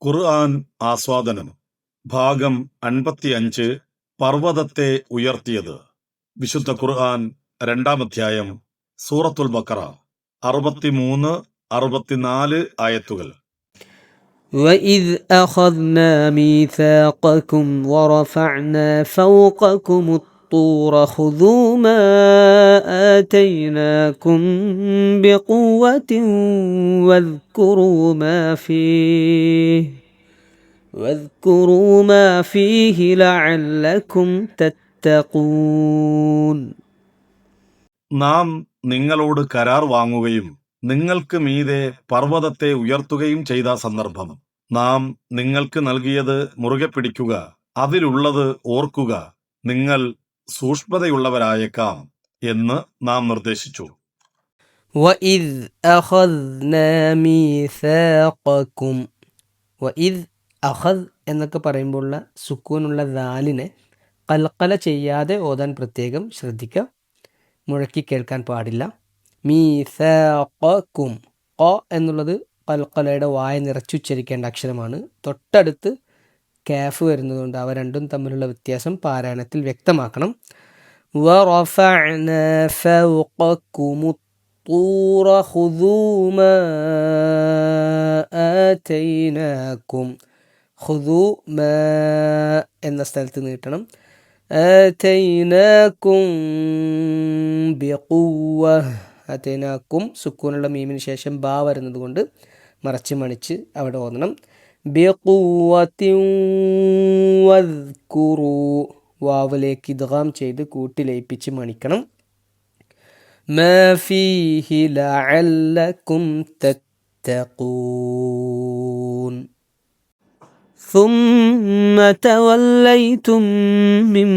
ഖുർആൻ ആസ്വാദനം ഭാഗം 55 പർവ്വതത്തെ ഉയർത്തിയത്. വിശുദ്ധ ഖുർആൻ 2-ാം അധ്യായം സൂറത്തുൽ ബഖറ 63-64 ആയത്തുകൾ. وَإِذْ أَخَذْنَا مِيثَاقَكُمْ وَرَفَعْنَا فَوْقَكُمُ الطُّورَ خُذُوا مَا آتَيْنَاكُمْ بِقُوَّةٍ وَاذْكُرُوا مَا فِيهِ لَعَلَّكُمْ تَتَّقُونَ. നാം നിങ്ങളോട് കരാർ വാങ്ങുകയും നിങ്ങൾക്ക് മീതെ പർവ്വതത്തെ ഉയർത്തുകയും ചെയ്ത സന്ദർഭം. നാം നിങ്ങൾക്ക് നൽകിയത് മുറുകെ പിടിക്കുക, അതിലുള്ളത് ഓർക്കുക, നിങ്ങൾ സൂക്ഷ്മതയുള്ളവരായേക്കാം എന്ന് നാം നിർദ്ദേശിച്ചു. وَإِذْ أَخَذْنَا مِيثَاقَكُمْ. وَإِذْ അഖദ് എന്നൊക്കെ പറയുമ്പോഴുള്ള സുക്കൂനുള്ള ദാലിനെ കൽക്കല ചെയ്യാതെ ഓതാൻ പ്രത്യേകം ശ്രദ്ധിക്കുക. മുഴക്കി കേൾക്കാൻ പാടില്ല. മീസാഖക്കും ഖ എന്നുള്ളത് കൽക്കലയുടെ വായ നിറച്ചുച്ചരിക്കേണ്ട അക്ഷരമാണ്. തൊട്ടടുത്ത് കാഫ് വരുന്നതുകൊണ്ട് അവ രണ്ടും തമ്മിലുള്ള വ്യത്യാസം പാരായണത്തിൽ വ്യക്തമാക്കണം. വറഫഅനാ ഫൗഖകുമുത്തൂറ ഖുദൂ മാ ആതൈനാകും. ഖുദൂ മാ എന്ന സ്ഥലത്ത് നീട്ടണം. ആതൈനാകും ബിഖുവ്വ. ആതൈനാകും സുക്കൂനുള്ള മീമിന് ശേഷം ബാ വരുന്നത് കൊണ്ട് മറച്ച് മണിച്ച് അവിടെ ഓതണം. ബിഖുവ്വത്തിൻ വദ്കുറൂ. വാവിലേക്ക് ഇദ്ഗാം ചെയ്ത് കൂട്ടി ലയിപ്പിച്ച് മണിക്കണം. മാ ഫീഹി ലഅല്ലകും തത്തഖൂൻ. ثم توليتم من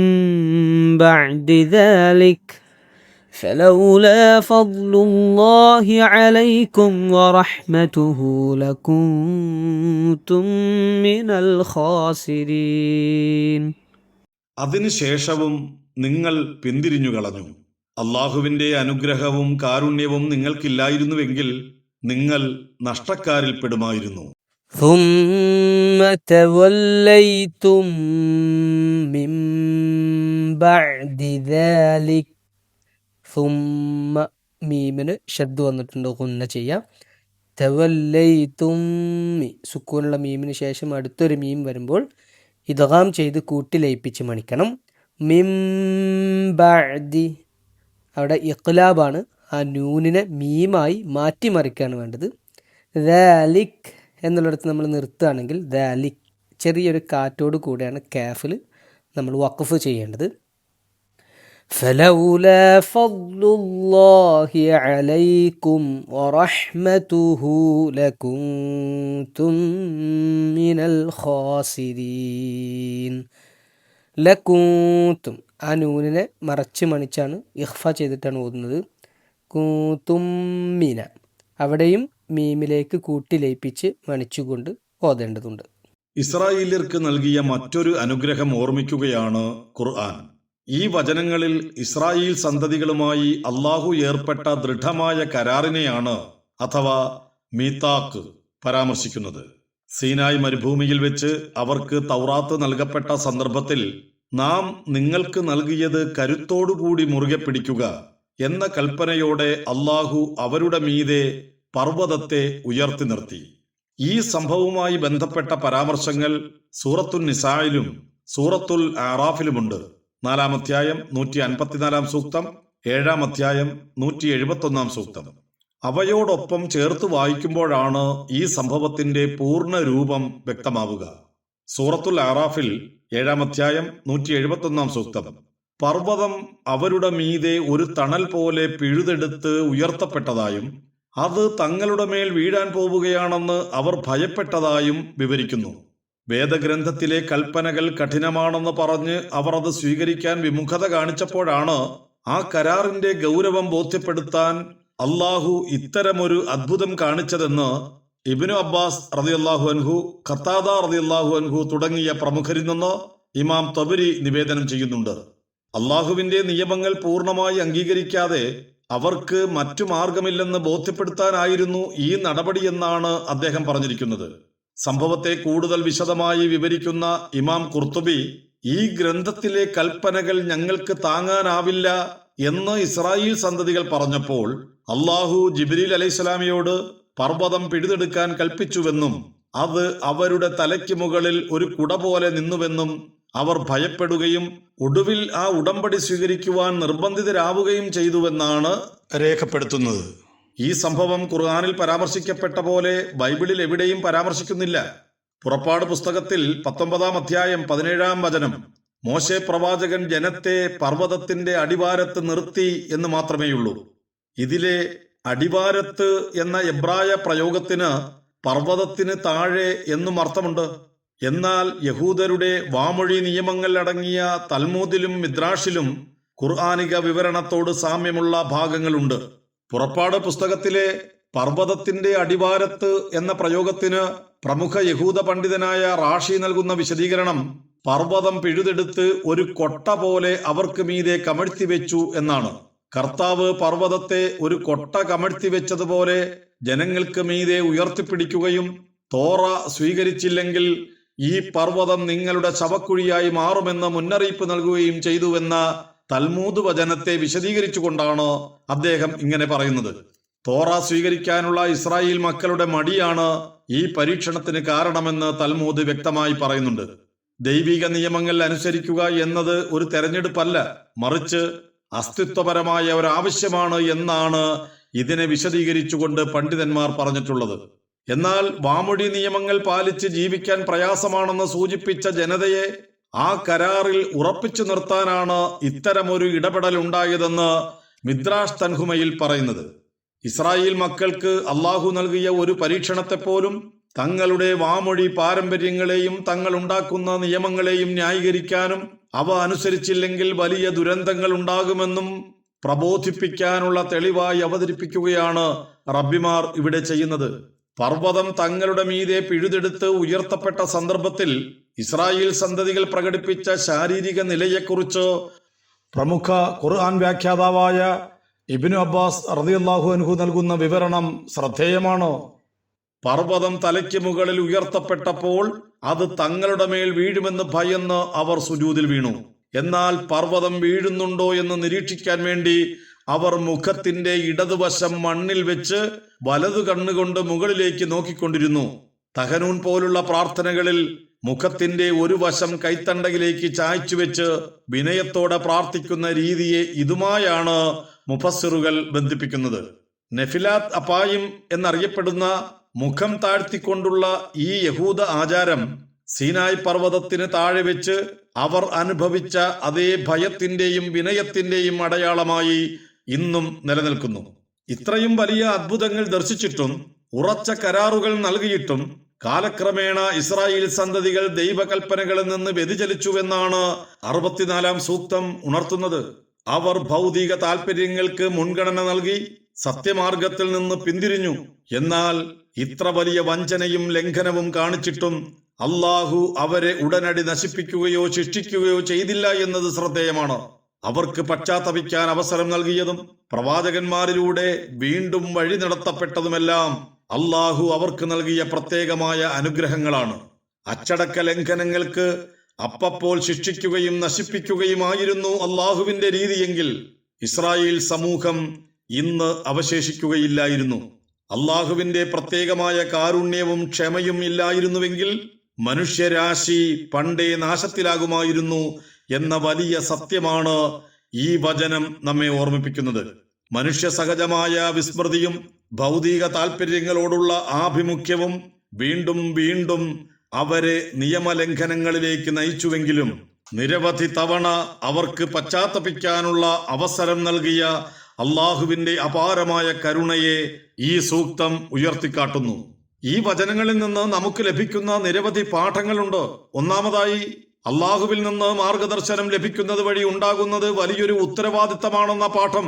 بعد ذلك فلولا فضل الله عليكم ورحمته لكنتم من الخاسرين. അതിനുശേഷവും നിങ്ങൾ പിന്തിരിഞ്ഞു കളഞ്ഞു. അള്ളാഹുവിന്റെ അനുഗ്രഹവും കാരുണ്യവും നിങ്ങൾക്കില്ലായിരുന്നുവെങ്കിൽ നിങ്ങൾ നഷ്ടക്കാരിൽ പെടുമായിരുന്നു. ثم توليتم من بعد ذلك. ثم മീമിന് ഷദ്ദ് വന്നിട്ടുണ്ട്, ഗുന്ന ചെയ്യാം. തവല്ലൈതും സുക്കൂനുള്ള മീമിന് ശേഷം അടുത്തൊരു മീം വരുമ്പോൾ ഇദ്ഗാം ചെയ്ത് കൂട്ടി ലയിപ്പിച്ച് മണിക്കണം. മിം ബഅദി അവിടെ ഇഖ്ലാബാണ്. ആ നൂനിനെ മീമായി മാറ്റിമറിക്കുകയാണ് വേണ്ടത്. ദാലിക് എന്നുള്ളിടത്ത് നമ്മൾ നിർത്തുകയാണെങ്കിൽ ദാലിക് ചെറിയൊരു കാറ്റോട് കൂടെയാണ് കാഫിൽ നമ്മൾ വഖഫ് ചെയ്യേണ്ടത്. ഫലൗലാ ഫദ്ലുല്ലാഹി അലൈക്കും വറഹ്മതുഹു ലകുൻതും മിനൽ ഖാസിരീൻ. ലകുൻതും ആ നൂനിനെ മറച്ച് മണിച്ചാണ് ഇഖ്ഫ ചെയ്തിട്ടാണ് ഓതുന്നത്. കൂത്തും മിന അവിടെയും മീമിലേക്ക് കൂട്ടി ലയിപ്പിച്ച് മണിച്ചുകൊണ്ട് ഓതേണ്ടതുണ്ട്. ഇസ്രായേല്യർക്ക് നൽകിയ മറ്റൊരു അനുഗ്രഹം ഓർമ്മിക്കുകയാണ് ഖുർആൻ. ഈ വചനങ്ങളിൽ ഇസ്രായേൽ സന്തതികളുമായി അള്ളാഹു ഏർപ്പെട്ട ദൃഢമായ കരാറിനെയാണ് അഥവാ മീതാക്ക് പരാമർശിക്കുന്നത്. സീനായ് മരുഭൂമിയിൽ വെച്ച് അവർക്ക് തൗറാത്ത് നൽകപ്പെട്ട സന്ദർഭത്തിൽ നാം നിങ്ങൾക്ക് നൽകിയത് കരുത്തോടുകൂടി മുറുകെ പിടിക്കുക എന്ന കൽപ്പനയോടെ അള്ളാഹു അവരുടെ മീതെ പർവ്വതത്തെ ഉയർത്തി നിർത്തി. ഈ സംഭവവുമായി ബന്ധപ്പെട്ട പരാമർശങ്ങൾ സൂറത്തുൽ നിസായിലും സൂറത്തുൽ ആറാഫിലുമുണ്ട്. 4-ാം അധ്യായം 154-ാം സൂക്തം, 7-ാം അധ്യായം 171-ാം സൂക്തം. അവയോടൊപ്പം ചേർത്ത് വായിക്കുമ്പോഴാണ് ഈ സംഭവത്തിന്റെ പൂർണ്ണ രൂപം വ്യക്തമാവുക. സൂറത്തുൽ ആറാഫിൽ 7-ാം അധ്യായം 171-ാം സൂക്തം, പർവ്വതം അവരുടെ മീതെ ഒരു തണൽ പോലെ പിഴുതെടുത്ത് ഉയർത്തപ്പെട്ടതായും അത് തങ്ങളുടെ മേൽ വീഴാൻ പോവുകയാണെന്ന് അവർ ഭയപ്പെട്ടതായും വിവരിക്കുന്നു. വേദഗ്രന്ഥത്തിലെ കൽപ്പനകൾ കഠിനമാണെന്ന് പറഞ്ഞ് അവർ അത് സ്വീകരിക്കാൻ വിമുഖത കാണിച്ചപ്പോഴാണ് ആ കരാറിന്റെ ഗൗരവം ബോധ്യപ്പെടുത്താൻ അള്ളാഹു ഇത്തരമൊരു അദ്ഭുതം കാണിച്ചതെന്ന് ഇബ്നു അബ്ബാസ് റളിയല്ലാഹു അൻഹു, ഖത്താദ റളിയല്ലാഹു അൻഹു തുടങ്ങിയ പ്രമുഖരിൽ നിന്ന് ഇമാം തബരി നിവേദനം ചെയ്യുന്നുണ്ട്. അള്ളാഹുവിന്റെ നിയമങ്ങൾ പൂർണ്ണമായി അംഗീകരിക്കാതെ അവർക്ക് മറ്റു മാർഗമില്ലെന്ന് ബോധ്യപ്പെടുത്താനായിരുന്നു ഈ നടപടിയെന്നാണ് അദ്ദേഹം പറഞ്ഞിരിക്കുന്നത്. സംഭവത്തെ കൂടുതൽ വിശദമായി വിവരിക്കുന്ന ഇമാം ഖുർത്തുബി ഈ ഗ്രന്ഥത്തിലെ കൽപ്പനകൾ ഞങ്ങൾക്ക് താങ്ങാനാവില്ല എന്ന് ഇസ്രായേൽ സന്തതികൾ പറഞ്ഞപ്പോൾ അള്ളാഹു ജിബ്രീൽ അലൈഹിസ്സലാമിയോട് പർവ്വതം പിഴുതെടുക്കാൻ കൽപ്പിച്ചുവെന്നും അത് അവരുടെ തലയ്ക്ക് മുകളിൽ ഒരു കുട പോലെ നിന്നുവെന്നും അവർ ഭയപ്പെടുകയും ഒടുവിൽ ആ ഉടമ്പടി സ്വീകരിക്കുവാൻ നിർബന്ധിതരാവുകയും ചെയ്തുവെന്നാണ് രേഖപ്പെടുത്തുന്നത്. ഈ സംഭവം ഖുർആനിൽ പരാമർശിക്കപ്പെട്ട പോലെ ബൈബിളിൽ എവിടെയും പരാമർശിക്കുന്നില്ല. പുറപ്പാട് പുസ്തകത്തിൽ 19-ാം അധ്യായം 17-ാം വചനം മോശെ പ്രവാചകൻ ജനത്തെ പർവ്വതത്തിന്റെ അടിവാരത്ത് നിർത്തി എന്ന് മാത്രമേയുള്ളൂ. ഇതിലെ അടിവാരത്ത് എന്ന എബ്രായ പ്രയോഗത്തിന് പർവ്വതത്തിന് താഴെ എന്നും അർത്ഥമുണ്ട്. എന്നാൽ യഹൂദരുടെ വാമൊഴി നിയമങ്ങൾ അടങ്ങിയ തൽമൂദിലും മിദ്രാഷിലും ഖുർആനിക വിവരണത്തോട് സാമ്യമുള്ള ഭാഗങ്ങളുണ്ട്. പുറപ്പാട് പുസ്തകത്തിലെ പർവ്വതത്തിന്റെ അടിവാരത്ത് എന്ന പ്രയോഗത്തിന് പ്രമുഖ യഹൂദ പണ്ഡിതനായ റാഷി നൽകുന്ന വിശദീകരണം പർവ്വതം പിഴുതെടുത്ത് ഒരു കൊട്ട പോലെ അവർക്ക് മീതെ കമഴ്ത്തിവെച്ചു എന്നാണ്. കർത്താവ് പർവ്വതത്തെ ഒരു കൊട്ട കമഴ്ത്തിവെച്ചതുപോലെ ജനങ്ങൾക്ക് മീതെ ഉയർത്തിപ്പിടിക്കുകയും തോറ സ്വീകരിച്ചില്ലെങ്കിൽ ഈ പർവ്വതം നിങ്ങളുടെ ശവക്കുഴിയായി മാറുമെന്ന് മുന്നറിയിപ്പ് നൽകുകയും ചെയ്തുവെന്ന തൽമൂദ് വചനത്തെ വിശദീകരിച്ചുകൊണ്ടാണ് അദ്ദേഹം ഇങ്ങനെ പറയുന്നത്. തോറ സ്വീകരിക്കാനുള്ള ഇസ്രായേൽ മക്കളുടെ മടിയാണ് ഈ പരീക്ഷണത്തിന് കാരണമെന്ന് തൽമൂദ് വ്യക്തമായി പറയുന്നുണ്ട്. ദൈവിക നിയമങ്ങൾ അനുസരിക്കുക എന്നത് ഒരു തെരഞ്ഞെടുപ്പല്ല, മറിച്ച് അസ്തിത്വപരമായ ഒരാവശ്യമാണ് എന്നാണ് ഇതിനെ വിശദീകരിച്ചുകൊണ്ട് പണ്ഡിതന്മാർ പറഞ്ഞിട്ടുള്ളത്. എന്നാൽ വാമൊഴി നിയമങ്ങൾ പാലിച്ച് ജീവിക്കാൻ പ്രയാസമാണെന്ന് സൂചിപ്പിച്ച ജനതയെ ആ കരാറിൽ ഉറപ്പിച്ചു നിർത്താനാണ് ഇത്തരമൊരു ഇടപെടൽ ഉണ്ടായതെന്ന് മിദ്രാഷ് തൻഹുമയിൽ പറയുന്നത്. ഇസ്രായേൽ മക്കൾക്ക് അള്ളാഹു നൽകിയ ഒരു പരീക്ഷണത്തെപ്പോലും തങ്ങളുടെ വാമൊഴി പാരമ്പര്യങ്ങളെയും തങ്ങൾ ഉണ്ടാക്കുന്ന നിയമങ്ങളെയും ന്യായീകരിക്കാനും അവ അനുസരിച്ചില്ലെങ്കിൽ വലിയ ദുരന്തങ്ങൾ ഉണ്ടാകുമെന്നും പ്രബോധിപ്പിക്കാനുള്ള തെളിവായി അവതരിപ്പിക്കുകയാണ് റബ്ബിമാർ ഇവിടെ ചെയ്യുന്നത്. പർവ്വതം തങ്ങളുടെ മീതെ പിഴുതെടുത്ത് ഉയർത്തപ്പെട്ട സന്ദർഭത്തിൽ ഇസ്രായേൽ സന്തതികൾ പ്രകടിപ്പിച്ച ശാരീരിക നിലയെക്കുറിച്ച് പ്രമുഖ ഖുർആൻ വ്യാഖ്യാതാവായ ഇബ്നു അബ്ബാസ് റളിയല്ലാഹു അൻഹു നൽകുന്ന വിവരണം ശ്രദ്ധേയമാണ്. പർവ്വതം തലയ്ക്ക് മുകളിൽ ഉയർത്തപ്പെട്ടപ്പോൾ അത് തങ്ങളുടെ മേൽ വീഴുമെന്ന് ഭയന്ന് അവർ സുജൂദിൽ വീണു. എന്നാൽ പർവ്വതം വീഴുന്നുണ്ടോ എന്ന് നിരീക്ഷിക്കാൻ വേണ്ടി അവർ മുഖത്തിന്റെ ഇടതുവശം മണ്ണിൽ വെച്ച് വലതു കണ്ണുകൊണ്ട് മുകളിലേക്ക് നോക്കിക്കൊണ്ടിരുന്നു. തഹനൂൻ പോലുള്ള പ്രാർത്ഥനകളിൽ മുഖത്തിന്റെ ഒരു വശം കൈത്തണ്ടയിലേക്ക് ചായ്ച്ചു വെച്ച് വിനയത്തോടെ പ്രാർത്ഥിക്കുന്ന രീതിയെ ഇതുമായാണ് മുഫസ്സിറുകൾ ബന്ധിപ്പിക്കുന്നത്. നെഫിലാത്ത് അപായും എന്നറിയപ്പെടുന്ന മുഖം താഴ്ത്തിക്കൊണ്ടുള്ള ഈ യഹൂദ ആചാരം സീനായ് പർവ്വതത്തിന് താഴെ വെച്ച് അവർ അനുഭവിച്ച അതേ ഭയത്തിന്റെയും വിനയത്തിന്റെയും അടയാളമായി ഇന്നും നിലനിൽക്കുന്നു. ഇത്രയും വലിയ അത്ഭുതങ്ങൾ ദർശിച്ചിട്ടും ഉറച്ച കരാറുകൾ നൽകിയിട്ടും കാലക്രമേണ ഇസ്രായേൽ സന്തതികൾ ദൈവകൽപ്പനകളിൽ നിന്ന് വ്യതിചലിച്ചുവെന്നാണ് 64-ാം സൂക്തം ഉണർത്തുന്നത്. അവർ ഭൗതിക താൽപര്യങ്ങൾക്ക് മുൻഗണന നൽകി സത്യമാർഗത്തിൽ നിന്ന് പിന്തിരിഞ്ഞു. എന്നാൽ ഇത്ര വലിയ വഞ്ചനയും ലംഘനവും കാണിച്ചിട്ടും അള്ളാഹു അവരെ ഉടനടി നശിപ്പിക്കുകയോ ശിക്ഷിക്കുകയോ ചെയ്തില്ല എന്നത് ശ്രദ്ധേയമാണ്. അവർക്ക് പശ്ചാത്തപിക്കാൻ അവസരം നൽകിയതും പ്രവാചകന്മാരിലൂടെ വീണ്ടും വഴി നടത്തപ്പെട്ടതുമെല്ലാം അള്ളാഹു അവർക്ക് നൽകിയ പ്രത്യേകമായ അനുഗ്രഹങ്ങളാണ്. അച്ചടക്ക ലംഘനങ്ങൾക്ക് അപ്പപ്പോൾ ശിക്ഷിക്കുകയും നശിപ്പിക്കുകയുമായിരുന്നു അള്ളാഹുവിന്റെ രീതിയെങ്കിൽ ഇസ്രായേൽ സമൂഹം ഇന്ന് അവശേഷിക്കുകയില്ലായിരുന്നു. അള്ളാഹുവിന്റെ പ്രത്യേകമായ കാരുണ്യവും ക്ഷമയും ഇല്ലായിരുന്നുവെങ്കിൽ മനുഷ്യരാശി പണ്ടേ നാശത്തിലാകുമായിരുന്നു എന്ന വലിയ സത്യമാണ് ഈ വചനം നമ്മെ ഓർമ്മിപ്പിക്കുന്നത്. മനുഷ്യ സഹജമായ വിസ്മൃതിയും ഭൗതിക താൽപര്യങ്ങളോടുള്ള ആഭിമുഖ്യവും വീണ്ടും വീണ്ടും അവരെ നിയമലംഘനങ്ങളിലേക്ക് നയിച്ചുവെങ്കിലും നിരവധി തവണ അവർക്ക് പശ്ചാത്തപിക്കാനുള്ള അവസരം നൽകിയ അള്ളാഹുവിന്റെ അപാരമായ കരുണയെ ഈ സൂക്തം ഉയർത്തിക്കാട്ടുന്നു. ഈ വചനങ്ങളിൽ നിന്ന് നമുക്ക് ലഭിക്കുന്ന നിരവധി പാഠങ്ങളുണ്ട്. ഒന്നാമതായി, അള്ളാഹുവിൽ നിന്ന് മാർഗദർശനം ലഭിക്കുന്നത് വഴി ഉണ്ടാകുന്നത് വലിയൊരു ഉത്തരവാദിത്തമാണെന്ന പാഠം.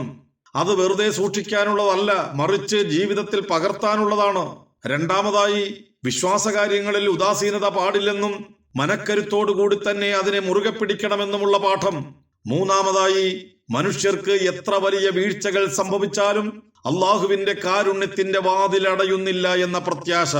അത് വെറുതെ സൂക്ഷിക്കാനുള്ളതല്ല, മറിച്ച് ജീവിതത്തിൽ പകർത്താനുള്ളതാണ്. രണ്ടാമതായി, വിശ്വാസകാര്യങ്ങളിൽ ഉദാസീനത പാടില്ലെന്നും മനക്കരുത്തോടുകൂടി തന്നെ അതിനെ മുറുകെ പിടിക്കണമെന്നുമുള്ള പാഠം. മൂന്നാമതായി, മനുഷ്യർക്ക് എത്ര വലിയ വീഴ്ചകൾ സംഭവിച്ചാലും അള്ളാഹുവിന്റെ കാരുണ്യത്തിന്റെ വാതിലടയുന്നില്ല എന്ന പ്രത്യാശ.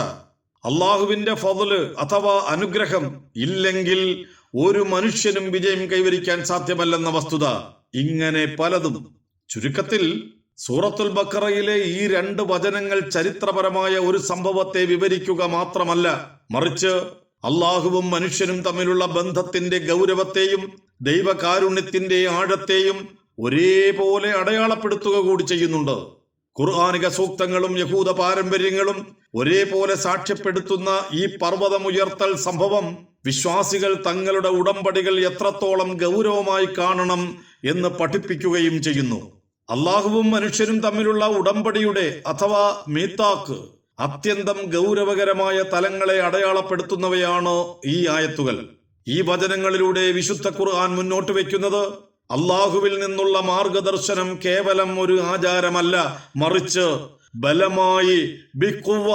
അള്ളാഹുവിന്റെ ഫضല് അഥവാ അനുഗ്രഹം ഇല്ലെങ്കിൽ ഒരു മനുഷ്യനും വിജയം കൈവരിക്കാൻ സാധ്യമല്ലെന്ന വസ്തുത. ഇങ്ങനെ പലതും. ചുരുക്കത്തിൽ സൂറത്തുൽ ബഖറയിലെ ഈ 2 വചനങ്ങൾ ചരിത്രപരമായ ഒരു സംഭവത്തെ വിവരിക്കുക മാത്രമല്ല, മറിച്ച് അള്ളാഹുവും മനുഷ്യനും തമ്മിലുള്ള ബന്ധത്തിന്റെ ഗൗരവത്തെയും ദൈവകാരുണ്യത്തിന്റെ ആഴത്തെയും ഒരേപോലെ അടയാളപ്പെടുത്തുക കൂടി ചെയ്യുന്നുണ്ട്. ഖുർആനിക സൂക്തങ്ങളും യഹൂദ പാരമ്പര്യങ്ങളും ഒരേപോലെ സാക്ഷ്യപ്പെടുത്തുന്ന ഈ പർവ്വതമുയർത്തൽ സംഭവം വിശ്വാസികൾ തങ്ങളുടെ ഉടമ്പടികൾ എത്രത്തോളം ഗൗരവമായി കാണണം എന്ന് പഠിപ്പിക്കുകയും ചെയ്യുന്നു. അള്ളാഹുവും മനുഷ്യരും തമ്മിലുള്ള ഉടമ്പടിയുടെ അഥവാ മീത്താക്ക് അത്യന്തം ഗൗരവകരമായ തലങ്ങളെ അടയാളപ്പെടുത്തുന്നവയാണ് ഈ ആയത്തുകൾ. ഈ വചനങ്ങളിലൂടെ വിശുദ്ധ ഖുർആൻ മുന്നോട്ട് വയ്ക്കുന്നത് അള്ളാഹുവിൽ നിന്നുള്ള മാർഗദർശനം കേവലം ഒരു ആചാരമല്ല, മറിച്ച് ബലമായി ബിഖുവ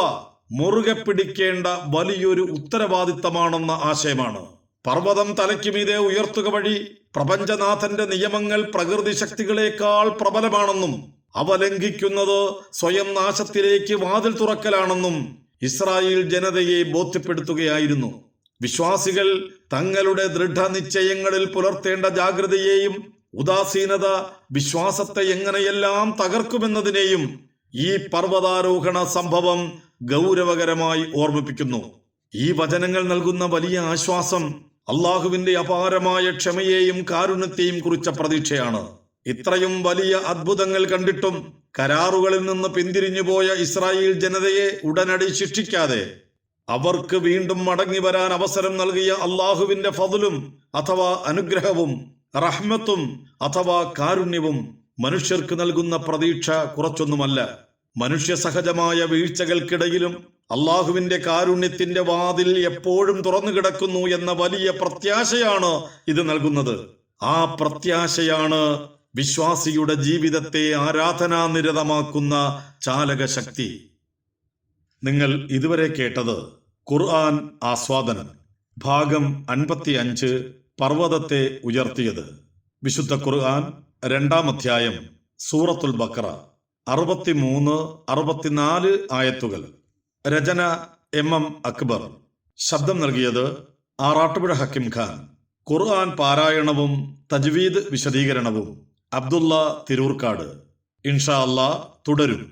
മുറുകെ പിടിക്കേണ്ട വലിയൊരു ഉത്തരവാദിത്തമാണെന്ന ആശയമാണ്. പർവ്വതം തലയ്ക്ക് മീതെ ഉയർത്തുക വഴി പ്രപഞ്ചനാഥന്റെ നിയമങ്ങൾ പ്രകൃതി ശക്തികളെക്കാൾ പ്രബലമാണെന്നും അവ ലംഘിക്കുന്നത് സ്വയം നാശത്തിലേക്ക് വാതിൽ തുറക്കലാണെന്നും ഇസ്രായേൽ ജനതയെ ബോധ്യപ്പെടുത്തുകയായിരുന്നു. വിശ്വാസികൾ തങ്ങളുടെ ദൃഢനിശ്ചയങ്ങളിൽ പുലർത്തേണ്ട ജാഗ്രതയെയും ഉദാസീനത വിശ്വാസത്തെ എങ്ങനെയെല്ലാം തകർക്കുമെന്നതിനെയും ഈ പർവ്വതാരോഹണ സംഭവം ഗൗരവകരമായി ഓർമ്മിപ്പിക്കുന്നു. ഈ വചനങ്ങൾ നൽകുന്ന വലിയ ആശ്വാസം അള്ളാഹുവിന്റെ അപാരമായ ക്ഷമയെയും കാരുണ്യത്തെയും കുറിച്ച പ്രതീക്ഷയാണ്. ഇത്രയും വലിയ അത്ഭുതങ്ങൾ കണ്ടിട്ടും കരാറുകളിൽ നിന്ന് പിന്തിരിഞ്ഞുപോയ ഇസ്രായേൽ ജനതയെ ഉടനടി ശിക്ഷിക്കാതെ അവർക്ക് വീണ്ടും മടങ്ങി വരാൻ അവസരം നൽകിയ അള്ളാഹുവിന്റെ ഫضലും അഥവാ അനുഗ്രഹവും റഹ്മത്തും അഥവാ കാരുണ്യവും മനുഷ്യർക്ക് നൽകുന്ന പ്രതീക്ഷ കുറച്ചൊന്നുമല്ല. മനുഷ്യ സഹജമായ വീഴ്ചകൾക്കിടയിലും അള്ളാഹുവിന്റെ കാരുണ്യത്തിന്റെ വാതിൽ എപ്പോഴും തുറന്നു കിടക്കുന്നു എന്ന വലിയ പ്രത്യാശയാണ് ഇത് നൽകുന്നത്. ആ പ്രത്യാശയാണ് വിശ്വാസിയുടെ ജീവിതത്തെ ആരാധനാനിരതമാക്കുന്ന ചാലകശക്തി. നിങ്ങൾ ഇതുവരെ കേട്ടത് ഖുർആൻ ആസ്വാദനം ഭാഗം 55 പർവ്വതത്തെ ഉയർത്തിയത്. വിശുദ്ധ ഖുർആൻ 2-ാം അധ്യായം സൂറത്തുൽ ബഖറ 63-64 ആയത്തുകൾ. രചന MM അക്ബർ. ശബ്ദം നൽകിയത് ആറാട്ടുപുഴ ഹക്കിം ഖാൻ. ഖുർആൻ പാരായണവും തജ്വീദ് വിശദീകരണവും അബ്ദുള്ള തിരൂർക്കാട്. ഇൻഷാ അല്ലാഹ് തുടരും.